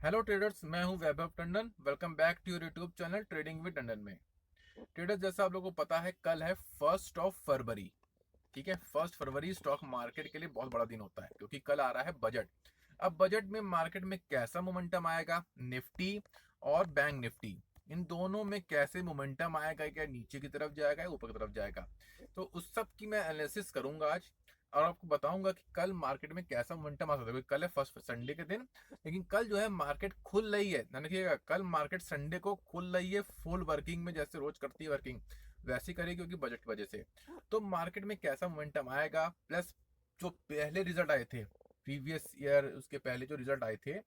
Hello traders, मैं हूं Vaibhav Tandon. Welcome back to your YouTube channel trading with Tandon में। Traders, जैसा आप लोगों को पता है, कल है 1 फरवरी। ठीक है, 1 फरवरी स्टॉक मार्केट के लिए बहुत बड़ा दिन होता है क्योंकि कल आ रहा है बजट। अब बजट में मार्केट में कैसा मोमेंटम आएगा, निफ्टी और बैंक निफ्टी, इन दोनों में कैसे मोमेंटम आएगा, क्या नीचे की तरफ जाएगा या ऊपर की तरफ जाएगा, तो उस सब की मैं एनालिसिस करूंगा आज। और आपको बताऊंगा कि कल मार्केट में कैसा मोमेंटम आ सकता है, क्योंकि कल है फर्स्ट संडे के दिन। लेकिन कल जो है मार्केट खुल रही है, ध्यान रखिएगा, कल मार्केट संडे को खुल रही है फुल वर्किंग में, जैसे रोज करती है वर्किंग वैसी करेगी, क्योंकि बजट की वजह से। तो मार्केट में कैसा मोमेंटम आएगा, प्लस जो पहले रिजल्ट आए थे प्रीवियस ईयर, उसके पहले जो रिजल्ट आए थे,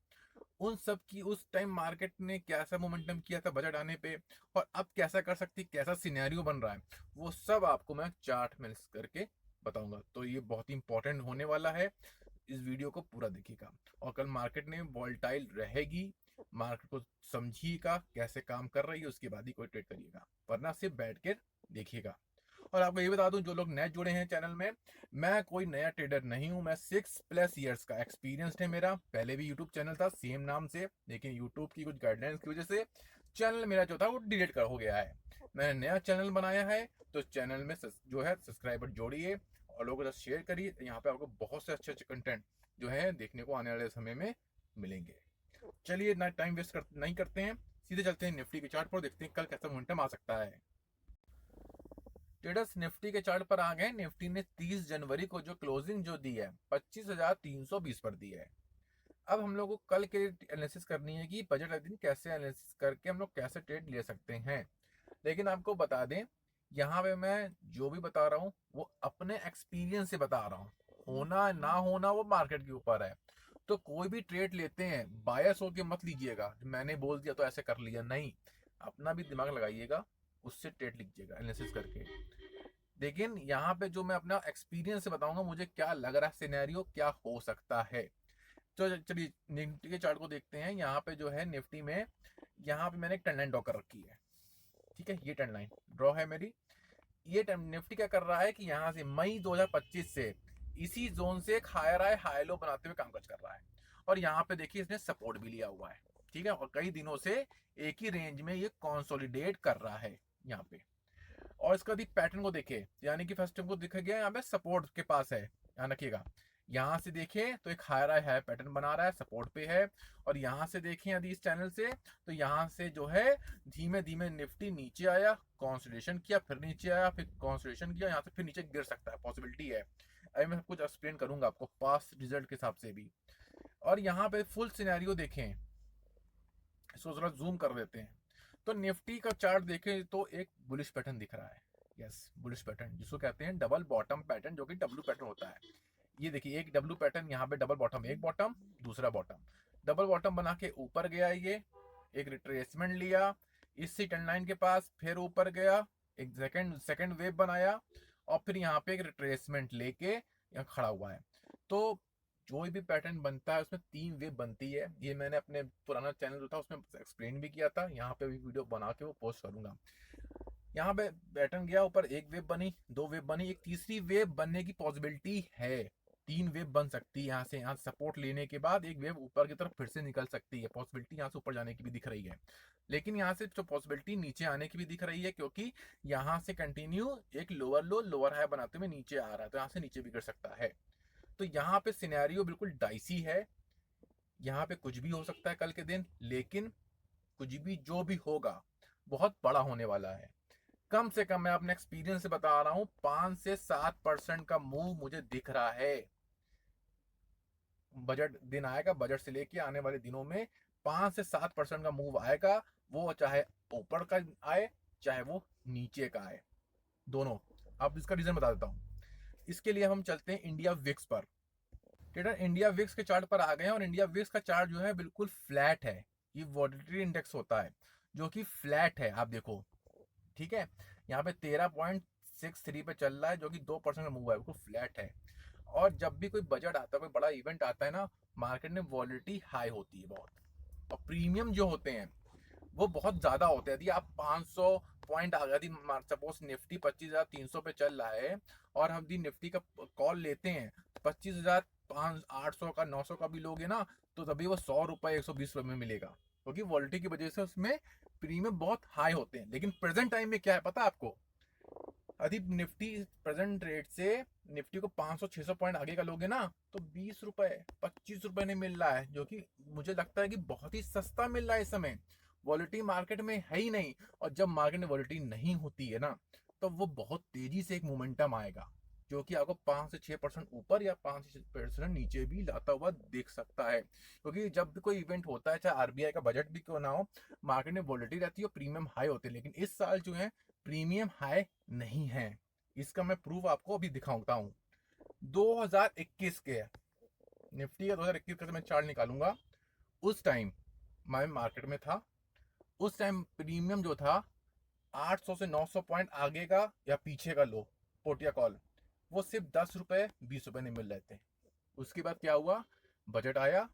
उन सब की उस टाइम मार्केट ने कैसा मोमेंटम किया था बजट आने पे, और अब कैसा कर सकती, कैसा सिनेरियो बन रहा है, वो सब आपको मैं चार्ट में करके बताऊंगा। तो ये बहुत ही इंपॉर्टेंट होने वाला है, इस वीडियो को पूरा देखिएगा। और कल मार्केट में वॉल्टाइल रहेगी, मार्केट को समझिएगा कैसे काम कर रही है, उसके बाद ही कोई ट्रेड करिएगा, वरना सिर्फ बैठ के देखिएगा। और आपको ये बता दूं, जो लोग नए जुड़े हैं चैनल में, मैं कोई नया ट्रेडर नहीं हूं। मैं 6+ ईयर्स का एक्सपीरियंस है मेरा। पहले भी यूट्यूब चैनल था सेम नाम से, लेकिन यूट्यूब की कुछ गाइडलाइंस की वजह से चैनल मेरा जो था वो डिलीट कर हो गया है। मैंने नया चैनल बनाया है, तो चैनल में जो है सब्सक्राइबर जोड़िए और लोगों के साथ शेयर करिए। यहाँ पे आपको बहुत से अच्छे अच्छे कंटेंट जो है देखने को आने वाले समय में मिलेंगे। चलिए ना टाइम वेस्ट नहीं करते हैं, सीधे चलते हैं निफ्टी के चार्ट पर, देखते हैं कल कैसा मोमेंटम आ सकता है। ट्रेडर्स, निफ्टी के चार्ट पर आ गए। निफ्टी ने 30 जनवरी को जो क्लोजिंग जो दी है 25,320 पर दी है। अब हम लोग को कल के एनालिसिस करनी है कि बजट वाले दिन कैसे एनालिसिस करके हम लोग कैसे ट्रेड ले सकते हैं। लेकिन आपको बता दें, यहाँ पे मैं जो भी बता रहा हूँ वो अपने एक्सपीरियंस से बता रहा हूँ, होना ना होना वो मार्केट के ऊपर है। तो कोई भी ट्रेड लेते हैं बायस होके मत लीजिएगा, मैंने बोल दिया तो ऐसे कर लिया, नहीं। अपना भी दिमाग लगाइएगा, उससे ट्रेड लीजिएगा एनालिसिस करके। लेकिन यहाँ पे जो मैं अपना एक्सपीरियंस से बताऊंगा, मुझे क्या लग रहा है, सिनेरियो क्या हो सकता है। तो चलिए निफ्टी के चार्ट को देखते हैं। यहाँ पे जो है निफ्टी में, यहाँ पे मैंने एक ट्रेंड लाइन ड्रॉ कर रखी है। ठीक है, ये ट्रेंड लाइन ड्रॉ है मेरी। ये निफ्टी क्या कर रहा है कि यहाँ से मई 2025 से इसी जोन से एक हायर हाई हाई लो बनाते हुए कामकाज कर रहा है। और यहाँ पे देखिए इसने सपोर्ट भी लिया हुआ है। ठीक है, और कई दिनों से एक ही रेंज में ये कॉन्सोलिडेट कर रहा है यहाँ पे। और इसका भी पैटर्न को देखे, यानी कि फर्स्ट टाइम को देखा गया यहाँ पे सपोर्ट के पास है, ध्यान रखिएगा। यहाँ से देखें तो एक हायर हाई पैटर्न बना रहा है, सपोर्ट पे है। और यहाँ से देखें यदि इस चैनल से, तो यहाँ से जो है धीमे धीमे निफ्टी नीचे आया, कॉन्सोलिडेशन किया, फिर नीचे आया, फिर कॉन्सोलिडेशन किया, यहाँ से फिर नीचे गिर सकता है, पॉसिबिलिटी है। अभी मैं सब कुछ एक्सप्लेन करूंगा आपको पास्ट रिजल्ट के हिसाब से भी। और यहाँ पे फुल सिनेरियो देखें, इसको जरा जूम कर देते हैं। तो निफ्टी का चार्ट देखें तो एक बुलिश पैटर्न दिख रहा है। यस, बुलिश पैटर्न जिसको कहते हैं डबल बॉटम पैटर्न, जो कि डब्ल्यू पैटर्न होता है। ये देखिए एक डब्ल्यू पैटर्न, यहाँ पे डबल बॉटम, एक बॉटम दूसरा बॉटम, डबल बॉटम बना के ऊपर गया, ये एक रिट्रेसमेंट लिया इसी ट्रेंड लाइन के पास, फिर ऊपर गया, एक सेकंड सेकंड वेव बनाया, और फिर यहाँ पे एक रिट्रेसमेंट लेके यहाँ खड़ा हुआ है। तो जो भी पैटर्न बनता है उसमें 3 वेव बनती है। ये मैंने अपने पुराना चैनल जो था उसमें एक्सप्लेन भी किया था, यहाँ पे भी वीडियो बना के वो पोस्ट करूंगा। यहाँ पे पैटर्न गया ऊपर, एक वेव बनी, 2 वेव बनी, एक तीसरी वेव बनने की पॉसिबिलिटी है। 3 वेव बन सकती है यहाँ से, यहाँ सपोर्ट लेने के बाद एक वेव ऊपर की तरफ फिर से निकल सकती है, पॉसिबिलिटी यहाँ से ऊपर जाने की भी दिख रही है। लेकिन यहाँ से जो पॉसिबिलिटी नीचे आने की भी दिख रही है, क्योंकि यहाँ से कंटिन्यू एक लोअर लो लोअर हाई बनाते हुए नीचे आ रहा है, तो यहाँ से नीचे भी गिर सकता है। तो यहाँ पे सिनेरियो बिल्कुल डाइसी है, यहाँ पे कुछ भी हो सकता है कल के दिन। लेकिन कुछ भी जो भी होगा बहुत बड़ा होने वाला है। कम से कम मैं अपने एक्सपीरियंस से बता रहा हूं, 5 से 7% का मूव मुझे दिख रहा है। बजट दिन आएगा, बजट से लेके आने वाले दिनों में 5 से 7% का मूव आएगा। वो चाहे ऊपर का आए, चाहे वो नीचे का आए, दोनों। अब इसका रीजन बता देता हूं। इसके लिए हम चलते हैं इंडिया विक्स पर। ट्रेडर, इंडिया विक्स के चार्ट पर आ गए हैं, और इंडिया विक्स का चार्ट जो है बिल्कुल फ्लैट है। ये वॉलेटिलिटी इंडेक्स होता है जो कि फ्लैट है, आप देखो। ठीक है, यहाँ पे 13.63 पे चल रहा है, जो कि 2% का मूव है, बिल्कुल फ्लैट है। और जब भी कोई बजट आता है, कोई बड़ा इवेंट आता है ना, मार्केट में वॉलेटिलिटी हाई होती है बहुत, और प्रीमियम जो होते हैं वो बहुत ज्यादा होते हैं। यदि आप 500 पॉइंट आ गया, यदि सपोज निफ्टी 25,300 पे चल रहा है, और हम यदि निफ्टी का कॉल लेते हैं 25,000 800 का 900 का भी लोगे ना तो तभी वो 100 रुपए 120 रुपए में मिलेगा, क्योंकि वॉलिटी की वजह से उसमें प्रीमियम बहुत हाई होते हैं। लेकिन प्रेजेंट टाइम में क्या है पता है आपको, यदि निफ्टी प्रेजेंट रेट से निफ्टी को 500-600 पॉइंट आगे का लोगे ना तो 20 रुपए 25 रुपए नहीं मिल रहा है, जो कि मुझे लगता है कि बहुत ही सस्ता मिल रहा है इस समय। वॉलिटी मार्केट में है ही नहीं, और जब मार्केट में वॉलिटी नहीं होती है ना तो वो बहुत तेजी से एक मोमेंटम आएगा जो कि आपको 5 से 6% ऊपर या 5 से 6% नीचे भी लाता हुआ देख सकता है। क्योंकि जब भी कोई इवेंट होता है, चाहे आरबीआई का बजट भी क्यों ना हो, मार्केट में वॉलिटी रहती है और प्रीमियम हाई होते हैं। लेकिन इस साल जो है प्रीमियम हाई नहीं है, इसका मैं प्रूफ आपको अभी दिखाता हूँ। 2021 के निफ्टी का 2021 का मैं चार्ट निकालूंगा। उस टाइम मैं मार्केट में था, उस टाइम प्रीमियम जो था 800 से 900 पॉइंट आगे का या पीछे का लो पोटिया कॉल, वो सिर्फ 10 रुपए 20 रुपए नहीं मिल रहे थे। उसके बाद क्या हुआ, बजट आया,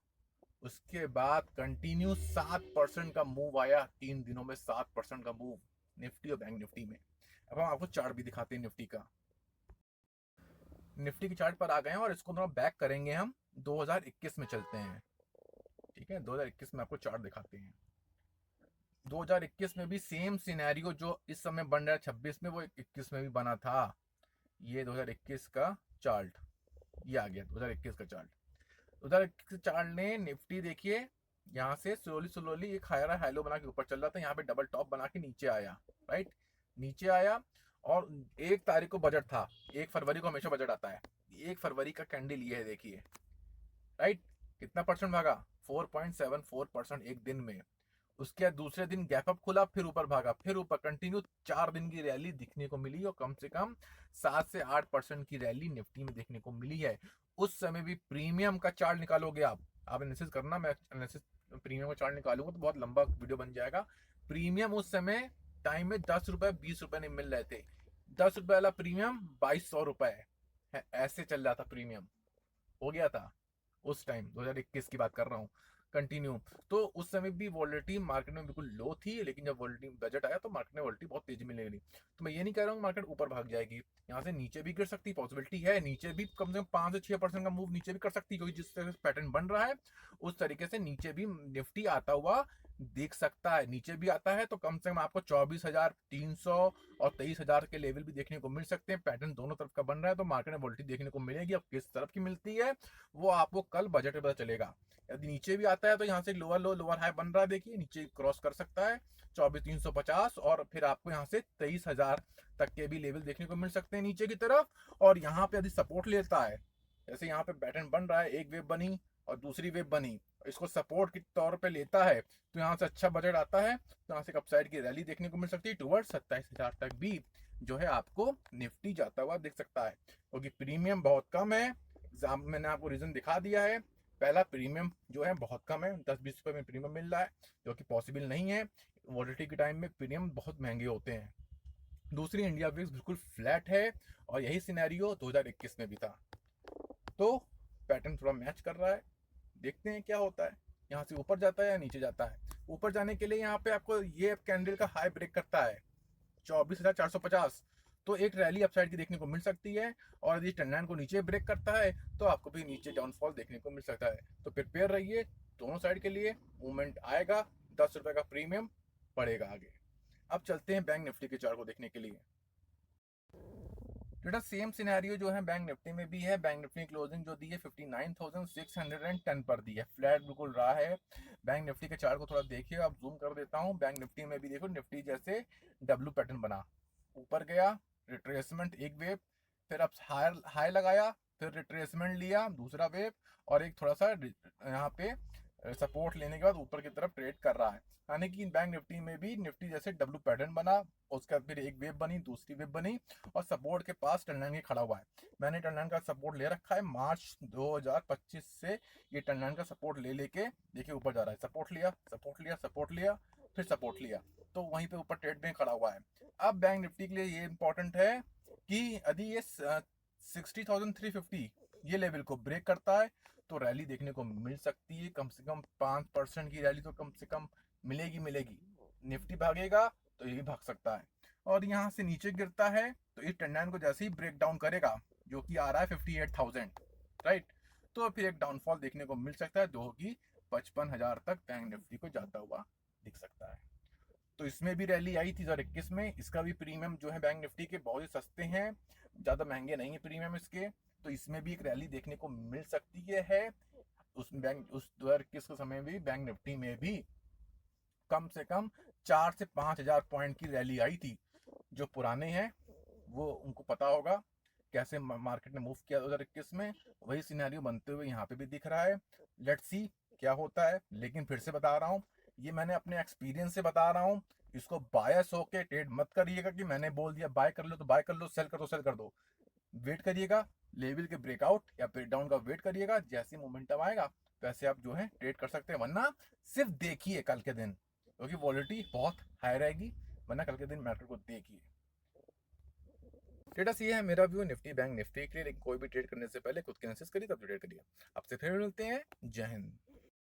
उसके बाद कंटिन्यू 7% का मूव आया, 3 दिनों में 7% का मूव निफ्टी और बैंक निफ्टी में। अब हम आपको चार्ट भी दिखाते हैं निफ्टी का। निफ्टी के चार्ट पर आ गए हैं और इसको थोड़ा बैक करेंगे, हम 2021 में चलते हैं। ठीक है, 2021 में आपको चार्ट दिखाते हैं। 2021 में भी सेम सिनेरियो जो इस समय बन रहा है 26 में, वो 21 में भी बना था। ये 2021 का चार्ट, ये आ गया 2021 का चार्ट। 2021 चार्ट ने निफ्टी देखिए यहाँ से स्लोली स्लोली एक हायर हाइलो बना के ऊपर चल रहा था, यहाँ पे डबल टॉप बना के नीचे आया, राइट, नीचे आया। और 1 तारीख को बजट था, 1 फरवरी को हमेशा बजट आता है। 1 फरवरी का कैंडल ये है देखिए, राइट, कितना परसेंट भागा, 4.74% एक दिन में। उसके बाद दूसरे दिन गैप अप खुला, फिर ऊपर भागा, फिर ऊपर, कंटिन्यू 4 दिन की रैली दिखने को मिली और कम से कम 7 से 8% की रैली निफ्टी में देखने को मिली है। उस समय भी प्रीमियम का चार्ट निकालोगे आप एनालिसिस करना, मैं एनालिसिस प्रीमियम का चार्ट निकालूंगा तो बहुत लंबा वीडियो बन जाएगा। प्रीमियम उस समय टाइम में 10 रुपए 20 रुपए नहीं मिल रहे थे। 10 रुपए वाला प्रीमियम 2200 रुपए है, ऐसे चल रहा था प्रीमियम, हो गया था उस टाइम। 2021 की बात कर रहा हूँ कंटिन्यू। तो उस समय भी वॉलिटी मार्केट में बिल्कुल लो थी, लेकिन जब वॉलिटी बजट आया तो मार्केट में वॉलिटी बहुत तेजी में लगी। तो मैं ये नहीं कह रहा हूँ मार्केट ऊपर भाग जाएगी, यहाँ से नीचे भी गिर सकती, पॉसिबिलिटी है, नीचे भी कम से कम 5 से 6% का मूव नीचे भी कर सकती है, क्योंकि जिस तरह से पैटर्न बन रहा है उस तरीके से नीचे भी निफ्टी आता हुआ देख सकता है। नीचे भी आता है तो कम से कम आपको 24,300 और 23,000 के लेवल भी देखने को मिल सकते हैं। पैटर्न दोनों तरफ का बन रहा है तो मार्केट में वॉलिटी देखने को मिलेगी। अब किस तरफ की मिलती है वो आपको कल बजट में पता चलेगा। यदि नीचे भी आता है तो यहाँ से लोअर लो लोअर हाई बन रहा है, देखिए नीचे क्रॉस कर सकता है 24,350, और फिर आपको यहाँ से 23,000 तक के भी लेवल देखने को मिल सकते हैं नीचे की तरफ। और यहाँ पे यदि सपोर्ट लेता है, जैसे यहाँ पे पैटर्न बन रहा है, एक वेव बनी और दूसरी वेव बनी, इसको सपोर्ट के तौर पे लेता है तो यहाँ से अच्छा बजट आता है, तो यहाँ से अपसाइड की रैली देखने को मिल सकती है टुवर्ड 27,000 तक भी जो है आपको निफ्टी जाता हुआ दिख सकता है। क्योंकि प्रीमियम बहुत कम है, मैंने आपको रीजन दिखा दिया है। पहला, प्रीमियम जो है बहुत कम है, 10-20 रुपए में प्रीमियम मिल रहा है जो कि पॉसिबल नहीं है। वॉलिटी के टाइम में प्रीमियम बहुत महंगे होते हैं। दूसरी, इंडिया विक्स बिल्कुल फ्लैट है और यही सिनेरियो 2021 में भी था। तो पैटर्न थोड़ा मैच कर रहा है, देखते हैं क्या होता है, यहाँ से ऊपर जाता है या नीचे जाता है। ऊपर जाने के लिए यहाँ पे आपको ये कैंडल का हाई ब्रेक करता है 24,450, तो एक रैली अपसाइड की देखने को मिल सकती है। और यदि ट्रेंड को नीचे ब्रेक करता है तो आपको भी नीचे डाउनफॉल देखने को मिल सकता है। तो प्रिपेयर रहिए, दोनों साइड के लिए मूवमेंट आएगा, 10 रुपए का प्रीमियम पड़ेगा आगे। अब चलते हैं बैंक निफ्टी के चार्ट को देखने के लिए। बेटा सेम सिनेरियो जो है बैंक निफ्टी में भी है। बैंक निफ्टी क्लोजिंग जो दी है 59,610 पर दी है, फ्लैट बिल्कुल रहा है। बैंक निफ्टी के चार्ट को थोड़ा देखिए, अब जूम कर देता हूँ। बैंक निफ्टी में भी देखो, निफ्टी जैसे डब्ल्यू पैटर्न बना, ऊपर गया, रिट्रेसमेंट एक वेव, फिर अब हाई लगाया, फिर रिट्रेसमेंट लिया दूसरा वेव, और एक थोड़ा सा यहाँ पे सपोर्ट लेने के बाद ऊपर की तरफ ट्रेड कर रहा है। यानी कि बैंक निफ्टी में भी निफ्टी जैसे डब्ल्यू पैटर्न बना, उसके बाद फिर एक वेव बनी, दूसरी वेव बनी, और सपोर्ट के पास टर्न के खड़ा हुआ है। मैंने टर्न का सपोर्ट ले रखा है मार्च 2025 से, ये टर्न का सपोर्ट ले लेके देखिए ऊपर जा रहा है, सपोर्ट लिया सपोर्ट लिया सपोर्ट लिया फिर सपोर्ट लिया, तो वहीं पे ऊपर ट्रेड में खड़ा हुआ है। अब बैंक निफ्टी के लिए ये इंपॉर्टेंट है कि यदि ये 60,350 ये लेवल को ब्रेक करता है तो रैली देखने को मिल सकती है, कम से कम 5% की रैली तो कम से कम मिलेगी मिलेगी। निफ्टी भागेगा तो ये भी भाग सकता है। और यहाँ से नीचे गिरता है तो इस ट्रेंड को जैसे ही ब्रेक डाउन करेगा, जो कि आ रहा है 58,000, राइट, तो फिर एक डाउनफॉल देखने को मिल सकता है जो कि 55,000 तक बैंक निफ्टी को जाता हुआ दिख सकता है। तो इसमें भी रैली आई थी 2021 में। इसका भी प्रीमियम जो है बैंक निफ्टी के बहुत ही सस्ते हैं, ज़्यादा महंगे नहीं है प्रीमियम इसके। तो इसमें भी एक रैली देखने को मिल सकती है। उस 2021 के समय भी बैंक निफ्टी में भी कम से कम 4 से 5 हजार पॉइंट की रैली आई थी। जो पुराने हैं वो उनको पता होगा कैसे मार्केट ने मूव किया 2021 में। वही सिनेरियो बनते हुए यहाँ पे भी दिख रहा है। लेट्स सी क्या होता है। लेकिन फिर से बता रहा हूँ, ये मैंने अपने एक्सपीरियंस से बता रहा हूँ। इसको बायस होके ट्रेड मत करिएगा कि मैंने बोल दिया बाय कर लो तो बाय कर लो, सेल कर दो सेल कर दो। वेट करिएगा, लेवल के ब्रेकआउट या ब्रेक डाउन का वेट करिएगा। जैसे मोमेंटम आएगा वैसे आप जो है ट्रेड कर सकते हैं। वरना सिर्फ देखिए कल के दिन, क्योंकि वॉलिटी बहुत हाई रहेगी। वरना कल के दिन मार्केट को देखिए। स्टेटस ये है मेरा व्यू निफ्टी बैंक निफ्टी के लिए। लेकिन कोई भी ट्रेड करने से पहले खुद के एनालिसिस करिए तब ट्रेड करिए। आपसे फिर मिलते हैं। जय हिंद।